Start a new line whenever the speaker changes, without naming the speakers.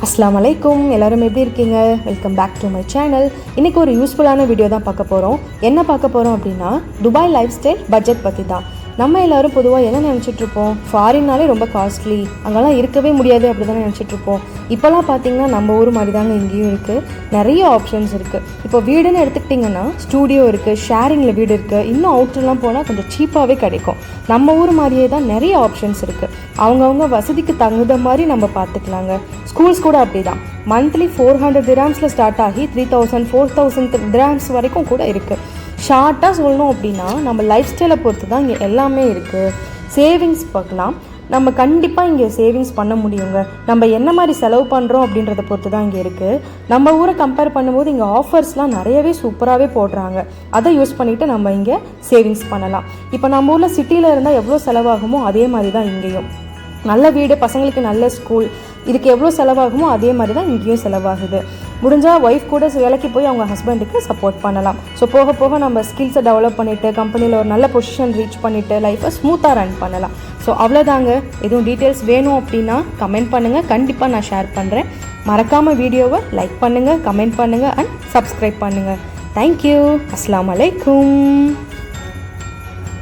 அஸ்ஸலாமு அலைக்கும். எல்லோரும் எப்படி இருக்கீங்க? Welcome back to my channel. இன்றைக்கி ஒரு யூஸ்ஃபுல்லான வீடியோ தான் பார்க்க போகிறோம். என்ன பார்க்க போகிறோம் அப்படின்னா, துபாய் லைஃப் ஸ்டைல் பட்ஜெட் பற்றி தான். நம்ம எல்லோரும் பொதுவாக என்ன நினச்சிட்ருப்போம், ஃபாரின்னாலே ரொம்ப காஸ்ட்லி, அங்கெல்லாம் இருக்கவே முடியாது அப்படி தானே நினச்சிட்ருப்போம். இப்போல்லாம் பார்த்திங்கன்னா நம்ம ஊர் மாதிரி தாங்க இங்கேயும் இருக்குது. நிறைய ஆப்ஷன்ஸ் இருக்குது. இப்போ வீடுன்னு எடுத்துக்கிட்டிங்கன்னா ஸ்டூடியோ இருக்குது, ஷேரிங்கில் வீடு இருக்குது, இன்னும் அவுட்டர்லாம் போனால் கொஞ்சம் சீப்பாகவே கிடைக்கும். நம்ம ஊர் மாதிரியே தான் நிறைய ஆப்ஷன்ஸ் இருக்குது. அவங்கவுங்க வசதிக்கு தகுந்த மாதிரி நம்ம பார்த்துக்கலாங்க. ஸ்கூல்ஸ் கூட அப்படி தான். மந்த்லி 400 dirhams ஸ்டார்ட் ஆகி 3000 4000 dirhams வரைக்கும் கூட இருக்குது. ஷார்ட்டாக சொல்லணும் அப்படின்னா நம்ம லைஃப் ஸ்டைலை பொறுத்து தான் இங்கே எல்லாமே இருக்குது. சேவிங்ஸ் பார்க்கலாம். நம்ம கண்டிப்பாக இங்கே சேவிங்ஸ் பண்ண முடியுங்க. நம்ம என்ன மாதிரி செலவு பண்ணுறோம் அப்படின்றத பொறுத்து தான் இங்கே இருக்குது. நம்ம ஊரை கம்பேர் பண்ணும்போது இங்கே ஆஃபர்ஸ்லாம் நிறையவே சூப்பராகவே போடுறாங்க. அதை யூஸ் பண்ணிவிட்டு நம்ம இங்கே சேவிங்ஸ் பண்ணலாம். இப்போ நம்ம ஊரில் சிட்டியில் இருந்தால் எவ்வளோ செலவாகுமோ அதே மாதிரி தான் இங்கேயும். நல்ல வீடு, பசங்களுக்கு நல்ல ஸ்கூல், இதுக்கு எவ்வளோ செலவாகுமோ அதே மாதிரி தான் இங்கேயும் செலவாகுது. முடிஞ்சால் ஒய்ஃப் கூட வேலைக்கு போய் அவங்க ஹஸ்பண்டுக்கு சப்போர்ட் பண்ணலாம். ஸோ போக போக நம்ம ஸ்கில்ஸை டெவலப் பண்ணிவிட்டு கம்பெனியில் ஒரு நல்ல பொசிஷன் ரீச் பண்ணிவிட்டு லைஃப்பை ஸ்மூத்தாக ரன் பண்ணலாம். ஸோ அவ்வளோதாங்க. எதுவும் டீட்டெயில்ஸ் வேணும் அப்படின்னா கமெண்ட் பண்ணுங்கள், கண்டிப்பாக நான் ஷேர் பண்ணுறேன். மறக்காமல் வீடியோவை லைக் பண்ணுங்கள், கமெண்ட் பண்ணுங்கள் அண்ட் சப்ஸ்கிரைப் பண்ணுங்கள். தேங்க்யூ. அஸ்ஸலாமு அலைக்கும்.